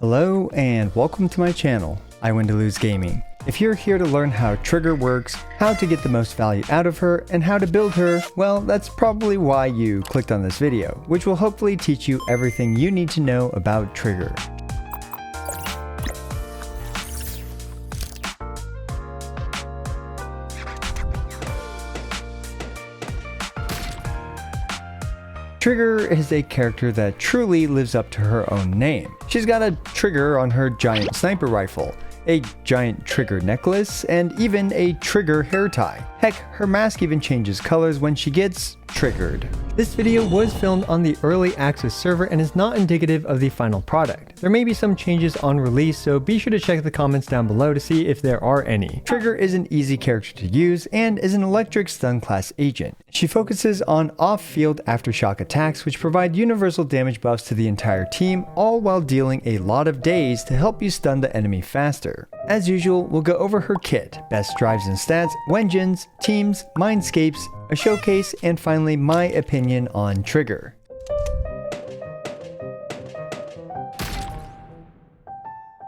Hello and welcome to my channel, I Win to Lose Gaming. If you're here to learn how Trigger works, how to get the most value out of her, and how to build her, well, that's probably why you clicked on this video, which will hopefully teach you everything you need to know about Trigger. Trigger is a character that truly lives up to her own name. She's got a trigger on her giant sniper rifle, a giant trigger necklace, and even a trigger hair tie. Heck, her mask even changes colors when she gets triggered. This video was filmed on the early access server and is not indicative of the final product. There may be some changes on release, so be sure to check the comments down below to see if there are any. Trigger is an easy character to use and is an electric stun class agent. She focuses on off-field Aftershock attacks, which provide universal damage buffs to the entire team, all while dealing a lot of daze to help you stun the enemy faster. As usual, we'll go over her kit, best drives and stats, Wengens, teams, Mindscapes, a showcase, and finally my opinion on Trigger.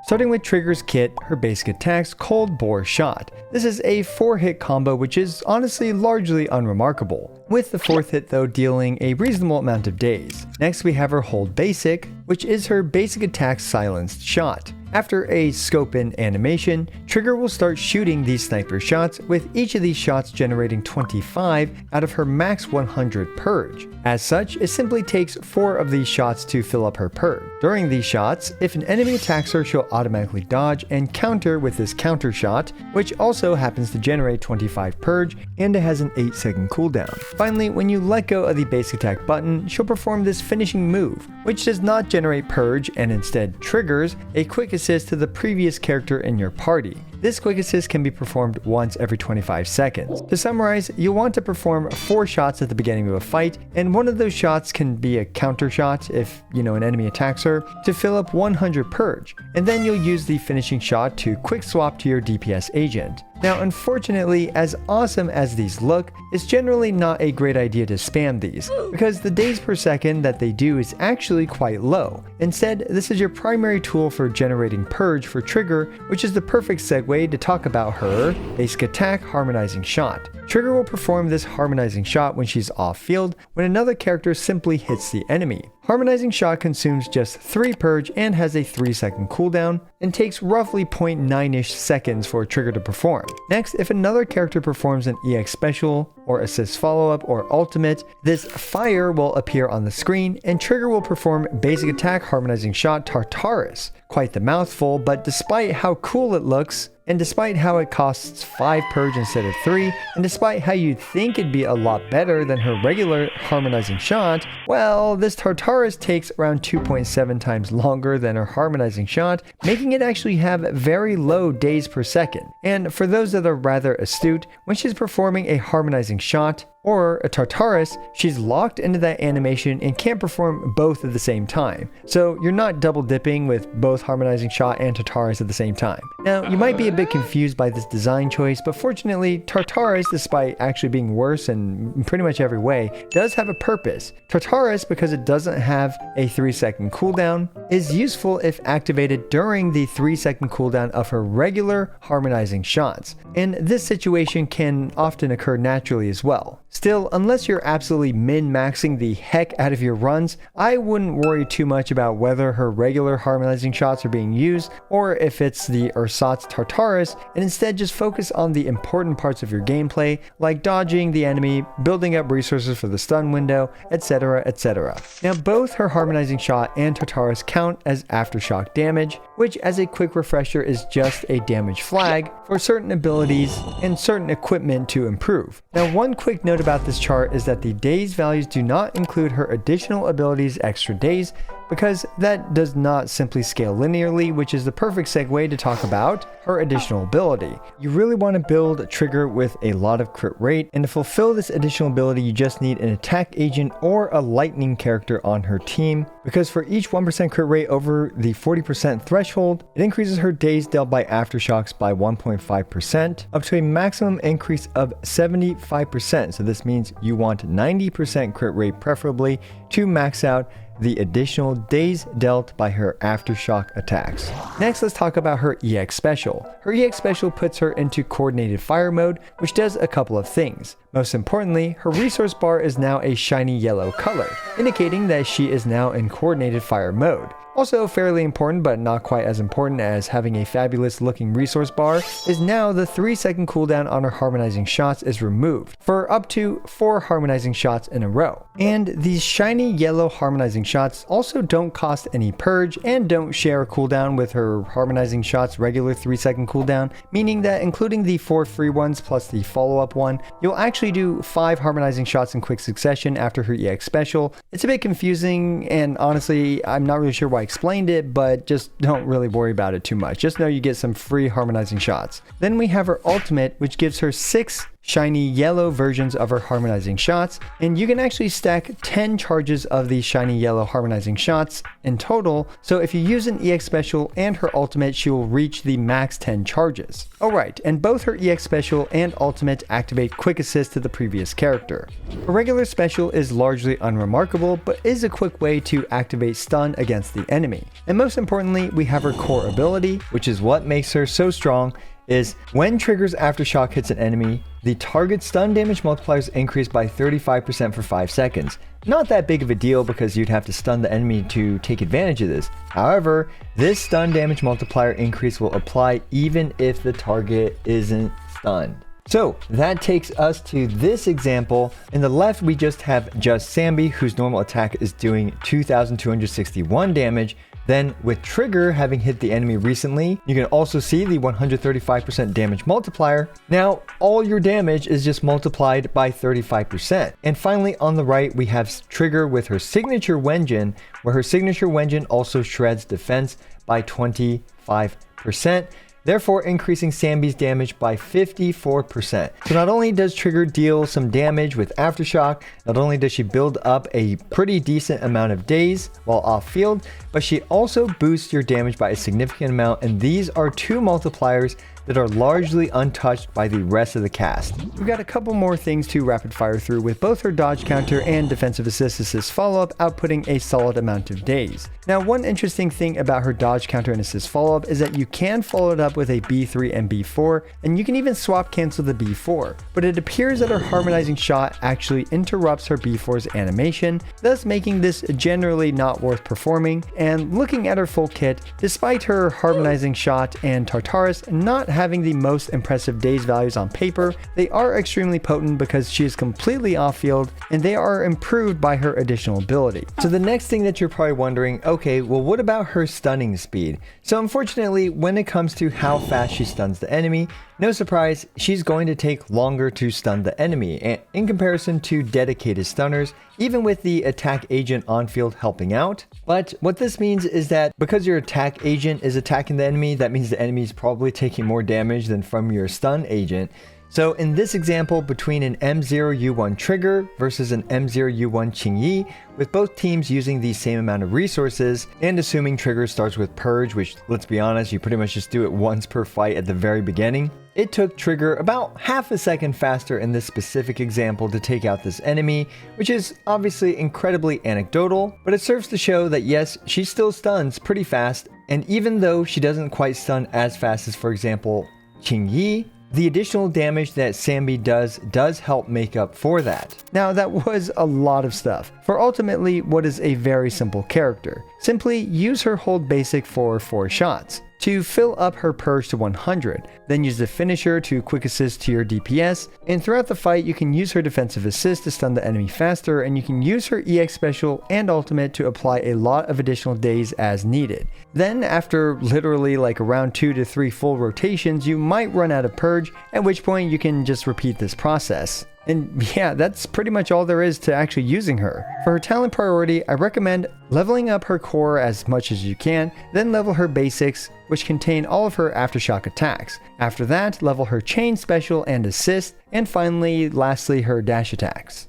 Starting with Trigger's kit, her basic attacks, Cold Bore Shot. This is a 4-hit combo which is honestly largely unremarkable, with the 4th hit though dealing a reasonable amount of daze. Next we have her Hold Basic, which is her basic attack Silenced Shot. After a scope in animation, Trigger will start shooting these sniper shots, with each of these shots generating 25 out of her max 100 purge. As such, it simply takes 4 of these shots to fill up her purge. During these shots, if an enemy attacks her, she'll automatically dodge and counter with this counter shot, which also happens to generate 25 purge, and it has an 8-second cooldown. Finally, when you let go of the basic attack button, she'll perform this finishing move, which does not generate purge and instead triggers a quick assist to the previous character in your party. This quick assist can be performed once every 25 seconds. To summarize, you'll want to perform 4 shots at the beginning of a fight, and one of those shots can be a counter shot if, an enemy attacks her, to fill up 100 purge, and then you'll use the finishing shot to quick swap to your DPS agent. Now, unfortunately, as awesome as these look, it's generally not a great idea to spam these, because the days per second that they do is actually quite low. Instead, this is your primary tool for generating purge for Trigger, which is the perfect segue to talk about her basic attack Harmonizing Shot. Trigger will perform this Harmonizing Shot when she's off-field, when another character simply hits the enemy. Harmonizing Shot consumes just 3 purge and has a 3-second cooldown, and takes roughly 0.9-ish seconds for Trigger to perform. Next, if another character performs an EX special, or assist follow-up, or ultimate, this fire will appear on the screen, and Trigger will perform basic attack Harmonizing Shot Tartarus. Quite the mouthful, but despite how cool it looks, and despite how it costs 5 purge instead of 3, and despite how you'd think it'd be a lot better than her regular Harmonizing Shot, well, this Tartarus takes around 2.7 times longer than her Harmonizing Shot, making it actually have very low days per second. And for those that are rather astute, when she's performing a Harmonizing Shot, or a Tartarus, she's locked into that animation and can't perform both at the same time. So you're not double dipping with both Harmonizing Shot and Tartarus at the same time. Now, you might be a bit confused by this design choice, but fortunately, Tartarus, despite actually being worse in pretty much every way, does have a purpose. Tartarus, because it doesn't have a 3-second cooldown, is useful if activated during the 3-second cooldown of her regular Harmonizing Shots. And this situation can often occur naturally as well. Still, unless you're absolutely min-maxing the heck out of your runs, I wouldn't worry too much about whether her regular Harmonizing Shots are being used or if it's the ersatz Tartarus, and instead just focus on the important parts of your gameplay, like dodging the enemy, building up resources for the stun window, etc, etc. Now, both her Harmonizing Shot and Tartarus count as Aftershock damage, which as a quick refresher is just a damage flag for certain abilities and certain equipment to improve. Now, one quick note about this chart is that the days values do not include her additional abilities extra days, because that does not simply scale linearly, which is the perfect segue to talk about her additional ability. You really want to build a Trigger with a lot of crit rate, and to fulfill this additional ability you just need an attack agent or a lightning character on her team, because for each 1% crit rate over the 40% threshold, it increases her days dealt by Aftershocks by 1.5%, up to a maximum increase of 75%. So this means you want 90% crit rate preferably to max out the additional days dealt by her Aftershock attacks. Next, let's talk about her EX special. Her EX special puts her into coordinated fire mode, which does a couple of things. Most importantly, her resource bar is now a shiny yellow color, indicating that she is now in coordinated fire mode. Also fairly important, but not quite as important as having a fabulous looking resource bar, is now the 3-second cooldown on her harmonizing shots is removed for up to 4 harmonizing shots in a row. And these shiny yellow harmonizing shots also don't cost any purge and don't share a cooldown with her harmonizing shots regular 3-second cooldown, meaning that including the 4 free ones plus the follow-up one, you'll actually do 5 harmonizing shots in quick succession after her EX special. It's a bit confusing, and honestly, I'm not really sure why I explained it, but just don't really worry about it too much. Just know you get some free harmonizing shots. Then we have her ultimate, which gives her 6 shiny yellow versions of her harmonizing shots, and you can actually stack 10 charges of these shiny yellow harmonizing shots in total, so if you use an EX special and her ultimate, she will reach the max 10 charges. Alright, and both her EX special and ultimate activate quick assist to the previous character. Her regular special is largely unremarkable, but is a quick way to activate stun against the enemy. And most importantly, we have her core ability, which is what makes her so strong, is when triggers Aftershock hits an enemy, the target stun damage multipliers increase by 35% for 5 seconds. Not that big of a deal because you'd have to stun the enemy to take advantage of this. However, this stun damage multiplier increase will apply even if the target isn't stunned. So that takes us to this example. In the left, we just have Sambi, whose normal attack is doing 2,261 damage. Then with Trigger having hit the enemy recently, you can also see the 135% damage multiplier. Now, all your damage is just multiplied by 35%. And finally, on the right, we have Trigger with her signature Wenjin, where her signature Wenjin also shreds defense by 25%. Therefore increasing Sambi's damage by 54%. So not only does Trigger deal some damage with Aftershock, not only does she build up a pretty decent amount of days while off field, but she also boosts your damage by a significant amount, and these are 2 multipliers that are largely untouched by the rest of the cast. We've got a couple more things to rapid fire through, with both her dodge counter and defensive assist follow-up outputting a solid amount of days. Now, one interesting thing about her dodge counter and assist follow-up is that you can follow it up with a B3 and B4, and you can even swap cancel the B4, but it appears that her harmonizing shot actually interrupts her B4's animation, thus making this generally not worth performing. And looking at her full kit, despite her harmonizing shot and Tartarus not having the most impressive days values on paper, they are extremely potent because she is completely off field, and they are improved by her additional ability. So the next thing that you're probably wondering, okay, well, what about her stunning speed? So unfortunately, when it comes to how fast she stuns the enemy, no surprise, she's going to take longer to stun the enemy in comparison to dedicated stunners, even with the attack agent on field helping out. But what this means is that because your attack agent is attacking the enemy, that means the enemy is probably taking more damage than from your stun agent. So in this example, between an M0U1 Trigger versus an M0U1 Qingyi, with both teams using the same amount of resources, and assuming Trigger starts with Purge, which, let's be honest, you pretty much just do it once per fight at the very beginning, it took Trigger about half a second faster in this specific example to take out this enemy, which is obviously incredibly anecdotal, but it serves to show that yes, she still stuns pretty fast, and even though she doesn't quite stun as fast as, for example, Qingyi, the additional damage that Sambi does help make up for that. Now, that was a lot of stuff for ultimately what is a very simple character. Simply use her hold basic for 4 shots to fill up her purge to 100, then use the finisher to quick assist to your DPS, and throughout the fight you can use her defensive assist to stun the enemy faster, and you can use her EX special and ultimate to apply a lot of additional days as needed. Then after literally like around 2 to 3 full rotations, you might run out of purge, at which point you can just repeat this process. And yeah, that's pretty much all there is to actually using her. For her talent priority, I recommend leveling up her core as much as you can, then level her basics, which contain all of her Aftershock attacks. After that, level her chain special and assist, and finally, lastly, her dash attacks.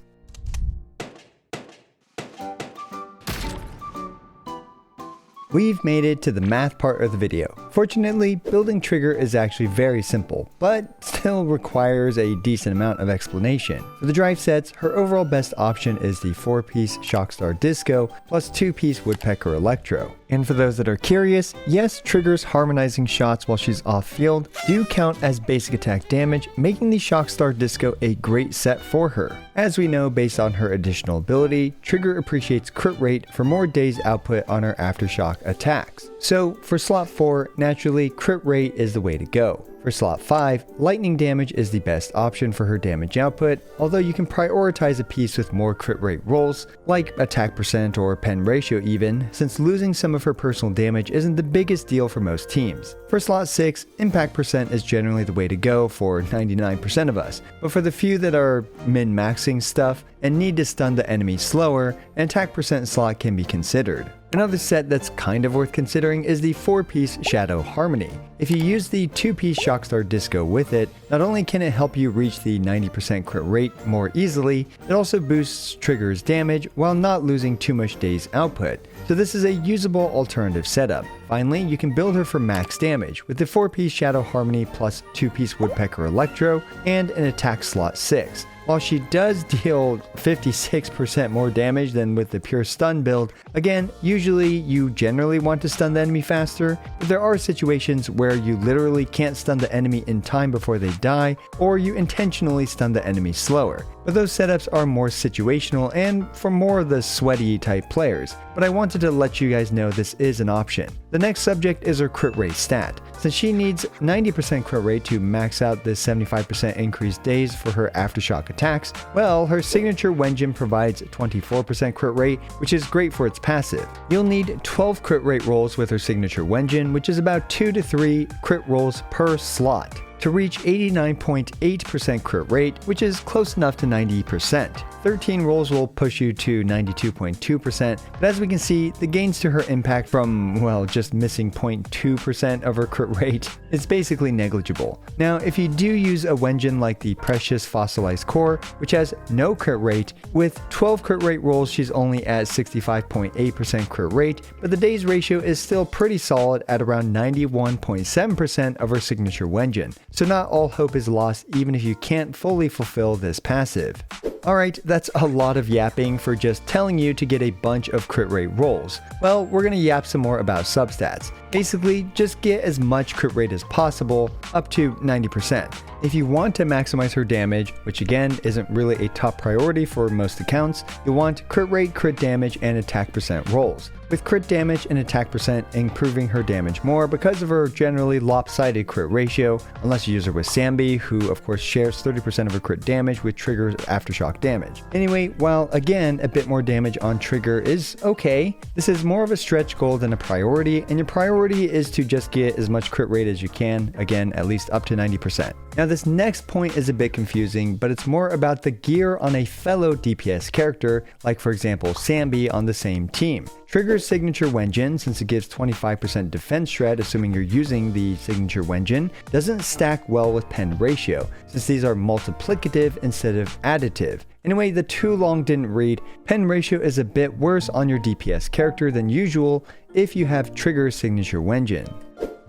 We've made it to the math part of the video. Fortunately, building Trigger is actually very simple, but still requires a decent amount of explanation. For the drive sets, her overall best option is the 4-piece Shockstar Disco plus 2-piece Woodpecker Electro. And for those that are curious, yes, Trigger's harmonizing shots while she's off field do count as basic attack damage, making the Shockstar Disco a great set for her. As we know, based on her additional ability, Trigger appreciates crit rate for more days output on her Aftershock attacks. So for slot 4, naturally, crit rate is the way to go. For slot 5, lightning damage is the best option for her damage output, although you can prioritize a piece with more crit rate rolls, like attack percent or pen ratio even, since losing some of her personal damage isn't the biggest deal for most teams. For slot 6, impact percent is generally the way to go for 99% of us, but for the few that are min-maxing stuff and need to stun the enemy slower, an attack percent slot can be considered. Another set that's kind of worth considering is the 4-piece Shadow Harmony. If you use the 2-piece Shockstar Disco with it, not only can it help you reach the 90% crit rate more easily, it also boosts Trigger's damage while not losing too much days output. So this is a usable alternative setup. Finally, you can build her for max damage with the 4-piece Shadow Harmony plus 2-piece Woodpecker Electro and an attack slot 6. While she does deal 56% more damage than with the pure stun build, again, usually you generally want to stun the enemy faster, but there are situations where you literally can't stun the enemy in time before they die, or you intentionally stun the enemy slower. But those setups are more situational and for more of the sweaty type players, but I wanted to let you guys know this is an option. The next subject is her crit rate stat. Since she needs 90% crit rate to max out the 75% increased days for her Aftershock attacks, well, her signature Wenjin provides 24% crit rate, which is great for its passive. You'll need 12 crit rate rolls with her signature Wenjin, which is about 2 to 3 crit rolls per slot, to reach 89.8% crit rate, which is close enough to 90%. 13 rolls will push you to 92.2%, but as we can see, the gains to her impact from, well, just missing 0.2% of her crit rate is basically negligible. Now, if you do use a Wenjin like the Precious Fossilized Core, which has no crit rate, with 12 crit rate rolls, she's only at 65.8% crit rate, but the days ratio is still pretty solid at around 91.7% of her signature Wenjin. So not all hope is lost even if you can't fully fulfill this passive. Alright, that's a lot of yapping for just telling you to get a bunch of crit rate rolls. Well, we're gonna yap some more about substats. Basically, just get as much crit rate as possible, up to 90%. If you want to maximize her damage, which again isn't really a top priority for most accounts, you'll want crit rate, crit damage, and attack percent rolls. With crit damage and attack percent improving her damage more because of her generally lopsided crit ratio, unless you use her with Sambi, who of course shares 30% of her crit damage with Trigger's Aftershock damage. Anyway, while again a bit more damage on Trigger is okay, this is more of a stretch goal than a priority, and your priority is to just get as much crit rate as you can, again at least up to 90%. Now this next point is a bit confusing, but it's more about the gear on a fellow DPS character, like for example Sambi on the same team. Trigger's signature Wenjin, since it gives 25% defense shred assuming you're using the signature Wenjin, doesn't stack well with pen ratio, since these are multiplicative instead of additive. Anyway, the too long didn't read, pen ratio is a bit worse on your DPS character than usual if you have Trigger's signature Wenjin.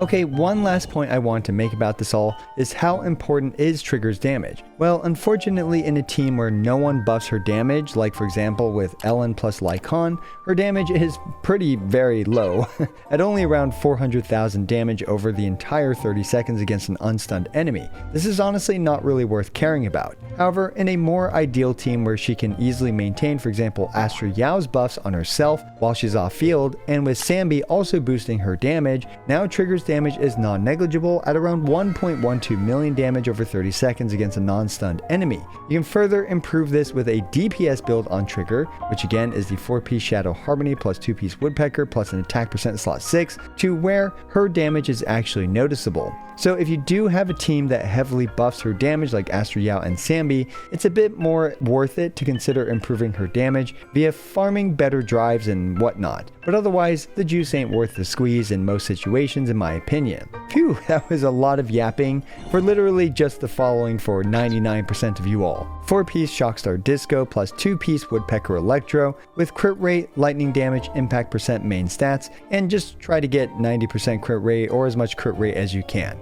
Okay, one last point I want to make about this all is how important is Trigger's damage. Well, unfortunately in a team where no one buffs her damage, like for example with Ellen plus Lycon, her damage is very low, at only around 400,000 damage over the entire 30 seconds against an unstunned enemy. This is honestly not really worth caring about. However, in a more ideal team where she can easily maintain, for example, Astra Yao's buffs on herself while she's off field, and with Sambi also boosting her damage, now Trigger's damage is non-negligible at around 1.12 million damage over 30 seconds against a non-stunned enemy. You can further improve this with a DPS build on Trigger, which again is the 4-piece Shadow Harmony plus 2-piece Woodpecker plus an attack percent slot 6, to where her damage is actually noticeable. So if you do have a team that heavily buffs her damage like Astra Yao and Sambi, it's a bit more worth it to consider improving her damage via farming better drives and whatnot. But otherwise, the juice ain't worth the squeeze in most situations in my opinion. Phew, that was a lot of yapping for literally just the following for 99% of you all. 4-piece Shockstar Disco plus 2-piece Woodpecker Electro with crit rate, lightning damage, impact percent main stats, and just try to get 90% crit rate or as much crit rate as you can.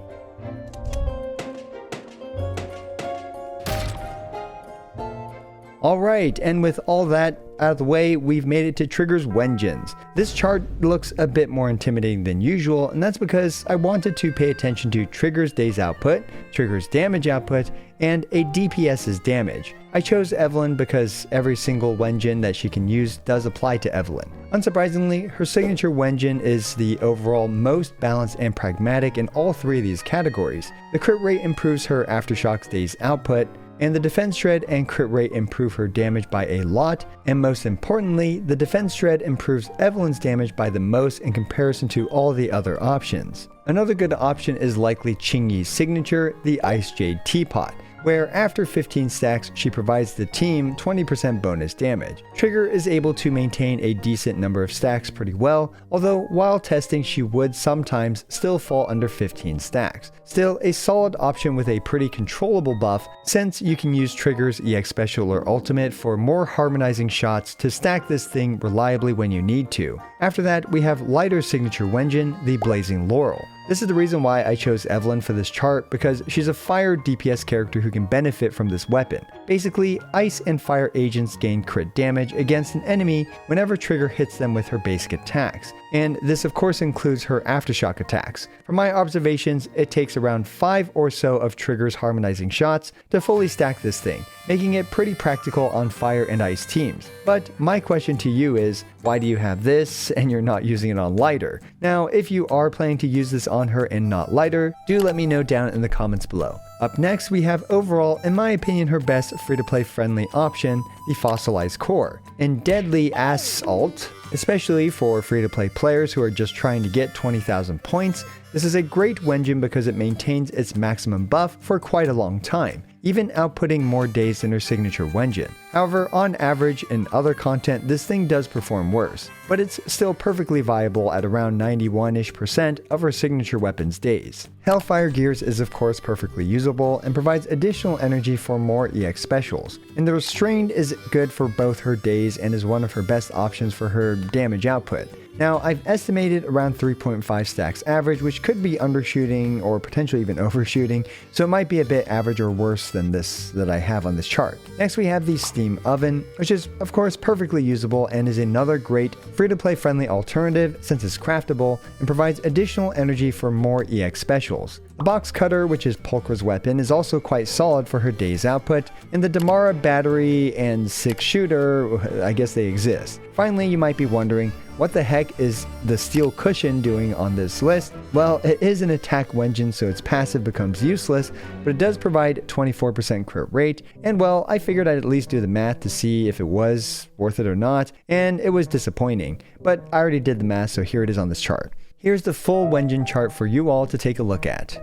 Alright, and with all that out of the way, we've made it to Trigger's Wenjins. This chart looks a bit more intimidating than usual, and that's because I wanted to pay attention to Trigger's days output, Trigger's damage output, and a DPS's damage. I chose Evelyn because every single Wenjin that she can use does apply to Evelyn. Unsurprisingly, her signature Wenjin is the overall most balanced and pragmatic in all three of these categories. The crit rate improves her Aftershock's days output, and the defense shred and crit rate improve her damage by a lot, and most importantly, the defense shred improves Evelyn's damage by the most in comparison to all the other options. Another good option is likely Qingyi's signature, the Ice Jade Teapot, where after 15 stacks she provides the team 20% bonus damage. Trigger is able to maintain a decent number of stacks pretty well, although while testing she would sometimes still fall under 15 stacks. Still a solid option with a pretty controllable buff, since you can use Trigger's EX Special or Ultimate for more harmonizing shots to stack this thing reliably when you need to. After that, we have Lighter's signature Wenjin, the Blazing Laurel. This is the reason why I chose Evelyn for this chart, because she's a fire DPS character who can benefit from this weapon. Basically, ice and fire agents gain crit damage against an enemy whenever Trigger hits them with her basic attacks, and this of course includes her Aftershock attacks. From my observations, it takes around 5 or so of Trigger's harmonizing shots to fully stack this thing, making it pretty practical on fire and ice teams. But my question to you is, why do you have this and you're not using it on Lighter? Now, if you are planning to use this on her and not Lighter, do let me know down in the comments below. Up next, we have overall, in my opinion, her best free-to-play friendly option, the Fossilized Core. And deadly ass alt, especially for free-to-play players who are just trying to get 20,000 points, this is a great Wenjin because it maintains its maximum buff for quite a long time, even outputting more days than her signature Wenjin. However, on average in other content, this thing does perform worse, but it's still perfectly viable at around 91-ish% of her signature weapon's days. Hellfire Gears is of course perfectly usable and provides additional energy for more EX specials, and the Restrained is good for both her days and is one of her best options for her damage output. Now, I've estimated around 3.5 stacks average, which could be undershooting or potentially even overshooting, so it might be a bit average or worse than this that I have on this chart. Next, we have the Steam Oven, which is of course perfectly usable and is another great free-to-play friendly alternative since it's craftable and provides additional energy for more EX specials. The Box Cutter, which is Pulchra's weapon, is also quite solid for her day's output, and the Damara Battery and 6 Shooter, I guess they exist. Finally, you might be wondering, what the heck is the Steel Cushion doing on this list? Well, it is an attack Wenjin, so its passive becomes useless, but it does provide 24% crit rate, and well, I figured I'd at least do the math to see if it was worth it or not, and it was disappointing. But I already did the math, so here it is on this chart. Here's the full Wenjin chart for you all to take a look at.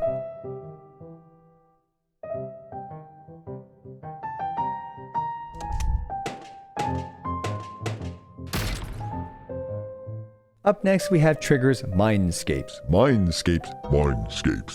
Up next, we have Trigger's Mindscapes.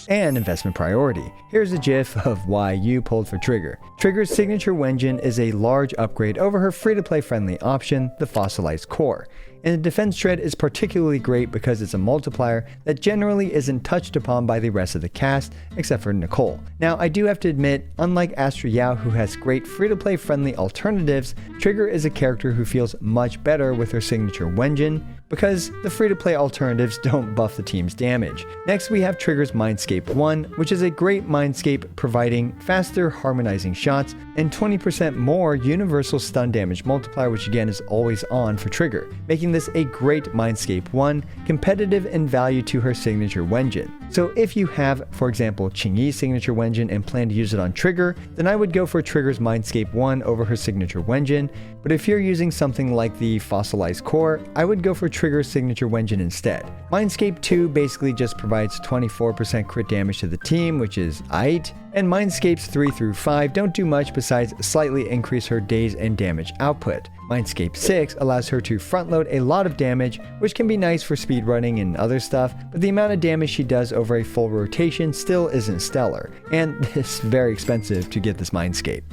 And investment priority. Here's a gif of why you pulled for Trigger. Trigger's signature Wenjin is a large upgrade over her free-to-play friendly option, the Fossilized Core. And the defense shred is particularly great because it's a multiplier that generally isn't touched upon by the rest of the cast, except for Nicole. Now, I do have to admit, unlike Astra Yao, who has great free-to-play friendly alternatives, Trigger is a character who feels much better with her signature Wenjin, because the free-to-play alternatives don't buff the team's damage. Next, we have Trigger's Mindscape 1, which is a great Mindscape providing faster harmonizing shots and 20% more universal stun damage multiplier, which again is always on for Trigger, making this a great Mindscape 1, competitive in value to her signature Wenjin. So if you have, for example, Qingyi's signature Wenjin and plan to use it on Trigger, then I would go for Trigger's Mindscape 1 over her signature Wenjin, but if you're using something like the Fossilized Core, I would go for Trigger's signature Wenjin instead. Mindscape 2 basically just provides 24% crit damage to the team, which is aight, and Mindscapes 3 through 5 don't do much besides slightly increase her days and damage output. Mindscape 6 allows her to front load a lot of damage, which can be nice for speedrunning and other stuff, but the amount of damage she does over a full rotation still isn't stellar, and it's very expensive to get this Mindscape.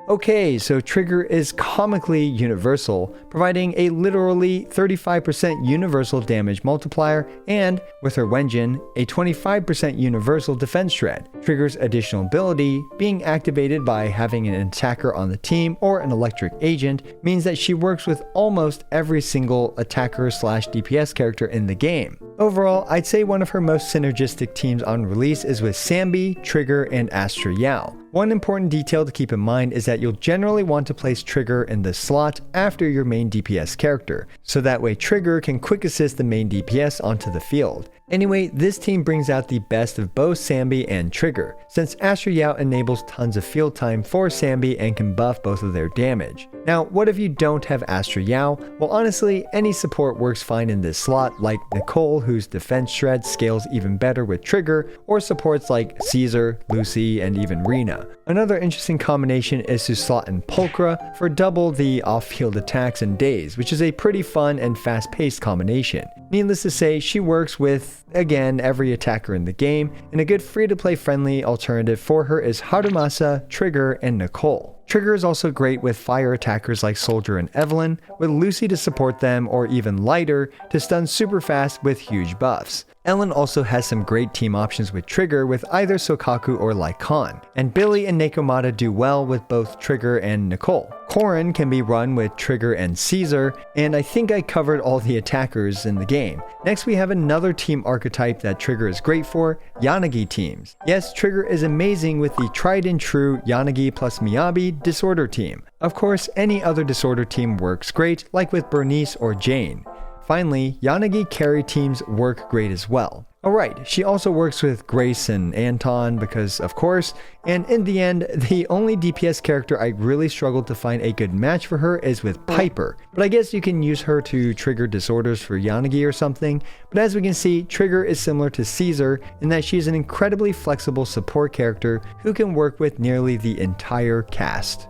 Okay, so Trigger is comically universal, providing a literally 35% universal damage multiplier, and, with her Wenjin, a 25% universal defense shred. Trigger's additional ability, being activated by having an attacker on the team or an electric agent, means that she works with almost every single attacker/DPS character in the game. Overall, I'd say one of her most synergistic teams on release is with Sambi, Trigger, and Astra Yao. One important detail to keep in mind is that you'll generally want to place Trigger in this slot after your main DPS character, so that way Trigger can quick assist the main DPS onto the field. Anyway, this team brings out the best of both Sambi and Trigger, since Astra Yao enables tons of field time for Sambi and can buff both of their damage. Now, what if you don't have Astra Yao? Well, honestly, any support works fine in this slot, like Nicole, whose defense shred scales even better with Trigger, or supports like Caesar, Lucy, and even Rena. Another interesting combination is to slot in Pulchra for double the off-field attacks and days, which is a pretty fun and fast-paced combination. Needless to say, she works with, again, every attacker in the game, and a good free-to-play friendly alternative for her is Harumasa, Trigger, and Nicole. Trigger is also great with fire attackers like Soldier and Evelyn, with Lucy to support them, or even Lighter to stun super fast with huge buffs. Ellen also has some great team options with Trigger with either Sokaku or Lycan, and Billy and Nekomata do well with both Trigger and Nicole. Corrin can be run with Trigger and Caesar, and I think I covered all the attackers in the game. Next we have another team archetype that Trigger is great for, Yanagi teams. Yes, Trigger is amazing with the tried and true Yanagi plus Miyabi Disorder team. Of course, any other Disorder team works great, like with Bernice or Jane. Finally, Yanagi carry teams work great as well. Alright, she also works with Grace and Anton because, of course, and in the end, the only DPS character I really struggled to find a good match for her is with Piper. But I guess you can use her to trigger disorders for Yanagi or something, but as we can see, Trigger is similar to Caesar in that she's an incredibly flexible support character who can work with nearly the entire cast.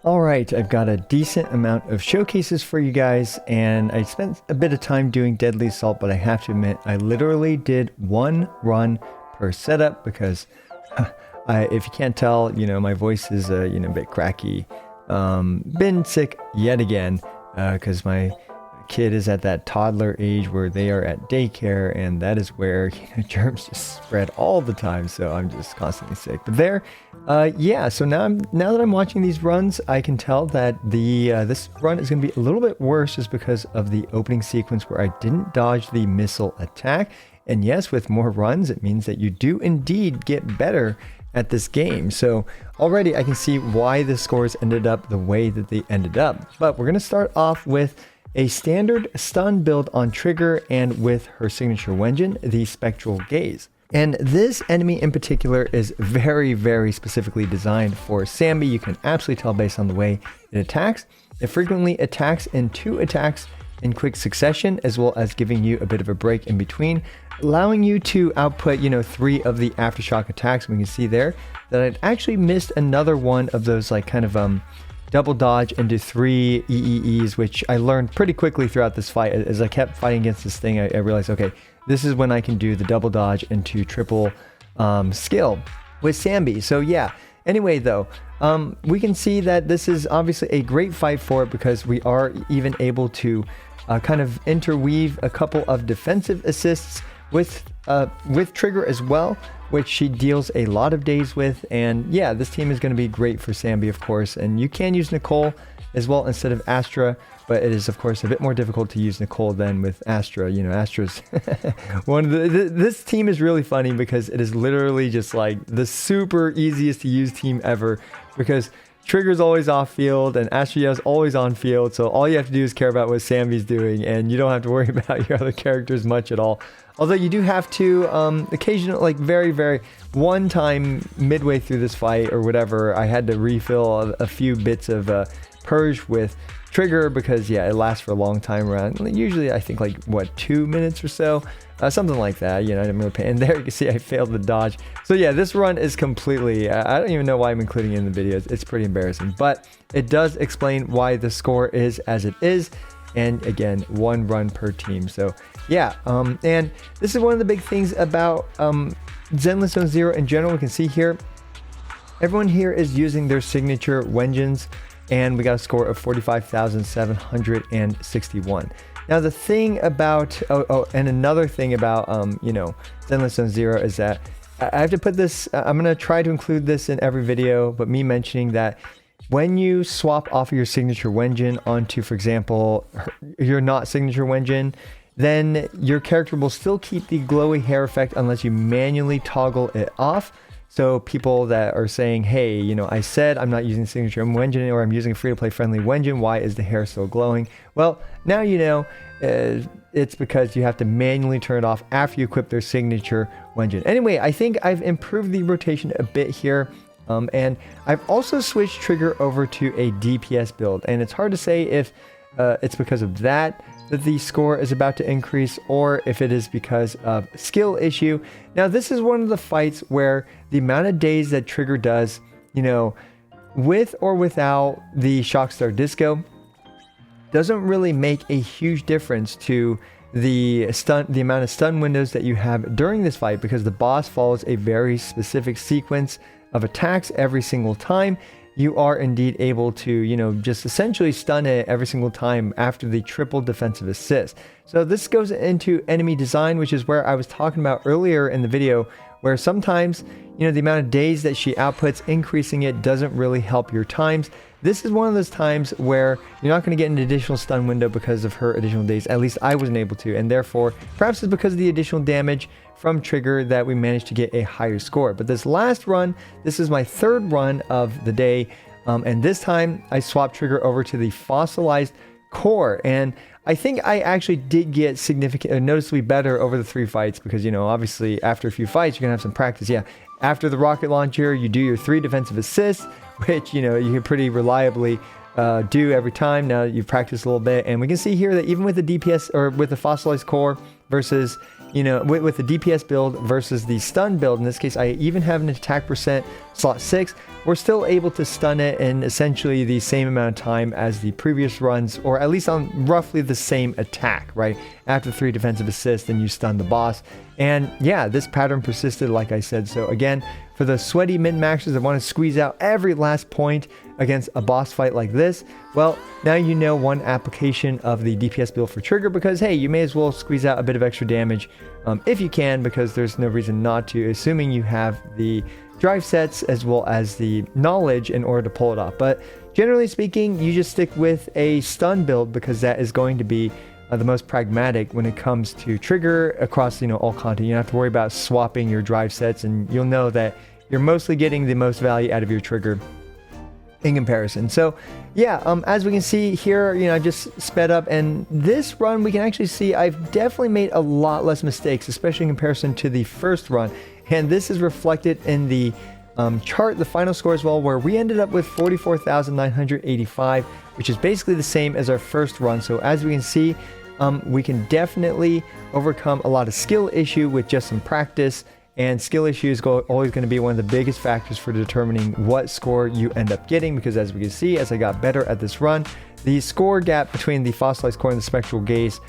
Alright, I've got a decent amount of showcases for you guys, and I spent a bit of time doing Deadly Assault, but I have to admit, I literally did one run per setup because, if you can't tell, my voice is, a bit cracky. Been sick yet again, because my kid is at that toddler age where they are at daycare, and that is where germs just spread all the time, so I'm just constantly sick. But so now that I'm watching these runs, I can tell that this run is going to be a little bit worse just because of the opening sequence where I didn't dodge the missile attack. And yes, with more runs, it means that you do indeed get better at this game. So already I can see why the scores ended up the way that they ended up. But we're going to start off with a standard stun build on Trigger and with her signature Wenjin, the Spectral Gaze. And this enemy in particular is very, very specifically designed for Sambi. You can absolutely tell based on the way it attacks. It frequently attacks in 2 attacks in quick succession, as well as giving you a bit of a break in between, allowing you to output, 3 of the Aftershock attacks. We can see there that I'd actually missed another one of those double dodge into 3 EEEs, which I learned pretty quickly throughout this fight. As I kept fighting against this thing, I realized, okay, this is when I can do the double dodge into triple skill with Sambi. So yeah, anyway though, we can see that this is obviously a great fight for it because we are even able to kind of interweave a couple of defensive assists with Trigger as well, which she deals a lot of days with. And yeah, this team is going to be great for Sambi, of course, and you can use Nicole as well instead of Astra, but it is of course a bit more difficult to use Nicole than with Astra. Astra's one of this team is really funny because it is literally just like the super easiest to use team ever, because Trigger's always off field and Astra is always on field, so all you have to do is care about what Sambi's doing and you don't have to worry about your other characters much at all. Although you do have to occasionally, like very one time midway through this fight or whatever, I had to refill a few bits of purge with trigger because yeah, it lasts for a long time around. Usually I think like what, 2 minutes or so, something like that. You know, I didn't really pay. And there you can see I failed the dodge. So yeah, this run is completely, I don't even know why I'm including it in the videos. It's pretty embarrassing, but it does explain why the score is as it is. And again, 1 run per team. So yeah, and this is one of the big things about Zenless Zone Zero in general. We can see here, everyone here is using their signature Wenjins, and we got a score of 45,761. Now the thing about, and another thing about, you know, Zenless Zone Zero is that I have to put this, I'm going to try to include this in every video, but me mentioning that when you swap off of your signature Wenjin onto, for example, your not signature Wenjin, then your character will still keep the glowy hair effect unless you manually toggle it off. So people that are saying, hey, you know, I said I'm not using signature Wenjin, or I'm using a free-to-play friendly Wenjin, why is the hair still glowing? Well, now you know, it's because you have to manually turn it off after you equip their signature Wenjin. Anyway, I think I've improved the rotation a bit here. And I've also switched trigger over to a DPS build, and it's hard to say if it's because of that the score is about to increase, or if it is because of skill issue. Now this is one of the fights where the amount of days that trigger does, you know, with or without the Shockstar Disco, doesn't really make a huge difference to the amount of stun windows that you have during this fight, because the boss follows a very specific sequence of attacks every single time. You are indeed able to, you know, just essentially stun it every single time after the triple defensive assist. So this goes into enemy design, which is where I was talking about earlier in the video, where sometimes, you know, the amount of days that she outputs, increasing it doesn't really help your times. This is one of those times where you're not going to get an additional stun window because of her additional days. At least I wasn't able to, and therefore perhaps it's because of the additional damage from trigger that we managed to get a higher score. But this last run, this is my 3rd run of the day, and this time I swapped trigger over to the fossilized core, and I think I actually did get significant, noticeably better over the 3 fights, because, you know, obviously after a few fights you're gonna have some practice. Yeah, after the rocket launcher you do your 3 defensive assists, which, you know, you can pretty reliably do every time. Now you've practiced a little bit, and we can see here that even with the DPS, or with the fossilized core versus, you know, with the DPS build versus the stun build, in this case I even have an attack percent slot 6, we're still able to stun it in essentially the same amount of time as the previous runs, or at least on roughly the same attack, right? After 3 defensive assists, then you stun the boss. And yeah, this pattern persisted, like I said. So again, for the sweaty min-maxers that want to squeeze out every last point against a boss fight like this, well, now you know one application of the DPS build for trigger, because hey, you may as well squeeze out a bit of extra damage if you can, because there's no reason not to, assuming you have the drive sets as well as the knowledge in order to pull it off. But generally speaking, you just stick with a stun build, because that is going to be the most pragmatic when it comes to trigger across, you know, all content. You don't have to worry about swapping your drive sets, and you'll know that you're mostly getting the most value out of your trigger in comparison. So yeah, as we can see here, you know, I just sped up, and this run we can actually see I've definitely made a lot less mistakes, especially in comparison to the first run. And this is reflected in the chart, the final score as well, where we ended up with 44,985, which is basically the same as our first run. So as we can see, we can definitely overcome a lot of skill issue with just some practice, and skill issue is always going to be one of the biggest factors for determining what score you end up getting, because as we can see, as I got better at this run, the score gap between the fossilized core and the spectral gaze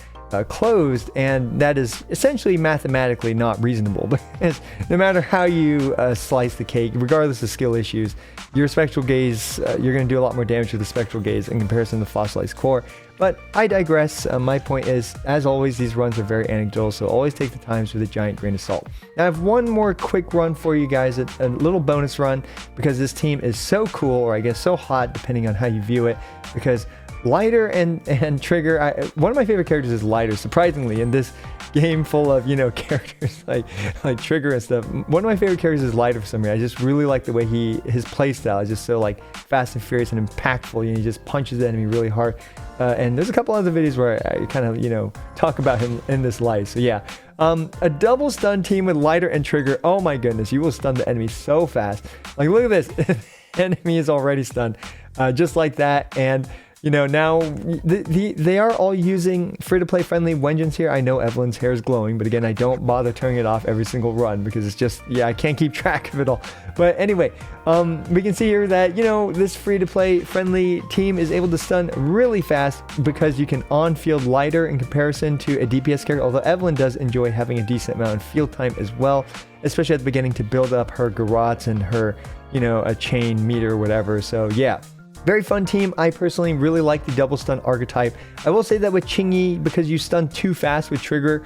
closed, and that is essentially mathematically not reasonable, because no matter how you slice the cake, regardless of skill issues, your spectral gaze, you're going to do a lot more damage with the spectral gaze in comparison to the fossilized core. But I digress. My point is, as always, these runs are very anecdotal, so always take the times with a giant grain of salt. Now I have one more quick run for you guys, a little bonus run, because this team is so cool, or I guess so hot, depending on how you view it, because Lighter and Trigger, one of my favorite characters is Lighter, surprisingly, in this game full of, you know, characters like Trigger and stuff. One of my favorite characters is Lighter for some reason. I just really like the way his playstyle is just so like fast and furious and impactful. You know, he just punches the enemy really hard. And there's a couple other videos where I kind of, you know, talk about him in this light. So yeah, A double stun team with lighter and trigger. Oh my goodness, you will stun the enemy so fast. Like, look at this. Enemy is already stunned, just like that. And you know, now they are all using free-to-play friendly vengeance here. I know Evelyn's hair is glowing, but again, I don't bother turning it off every single run because it's just, yeah, I can't keep track of it all. But anyway, we can see here that, you know, this free-to-play friendly team is able to stun really fast because you can on-field lighter in comparison to a DPS character, although Evelyn does enjoy having a decent amount of field time as well, especially at the beginning to build up her garrots and her, you know, a chain meter or whatever. So yeah. Very fun team. I personally really like the double stun archetype. I will say that with Chingy, because you stun too fast with trigger,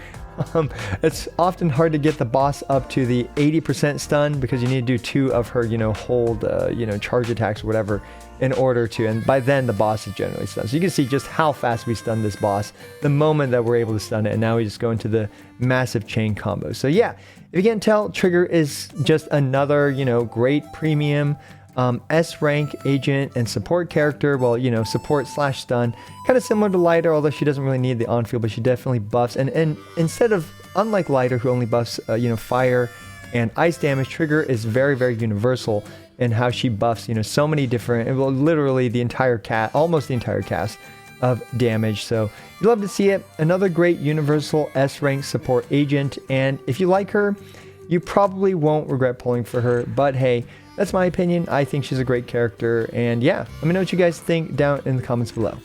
it's often hard to get the boss up to the 80% stun because you need to do 2 of her, you know, hold, you know, charge attacks or whatever in order to, and by then the boss is generally stunned. So you can see just how fast we stun this boss the moment that we're able to stun it, and now we just go into the massive chain combo. So yeah, if you can't tell, Trigger is just another, you know, great premium S rank agent and support character. Well, you know, support slash stun, kind of similar to Lighter, although she doesn't really need the on field, but she definitely buffs. And instead of, unlike Lighter, who only buffs, you know, fire and ice damage, Trigger is very, very universal in how she buffs, you know, so many different, well, literally the entire cast, almost the entire cast of damage. So you love to see it. Another great universal S rank support agent. And if you like her, you probably won't regret pulling for her, but hey, that's my opinion. I think she's a great character, and yeah, let me know what you guys think down in the comments below.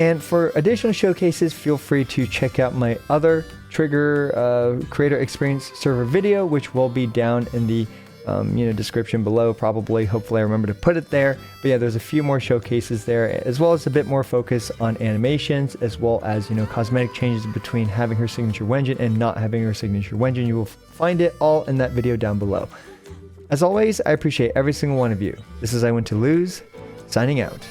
And for additional showcases, feel free to check out my other Trigger creator experience server video, which will be down in the you know, description below, probably. Hopefully I remember to put it there. But yeah, there's a few more showcases there, as well as a bit more focus on animations, as well as, you know, cosmetic changes between having her signature Wenjin and not having her signature Wenjin. You will find it all in that video down below. As always, I appreciate every single one of you. This is I Want to Lose, signing out.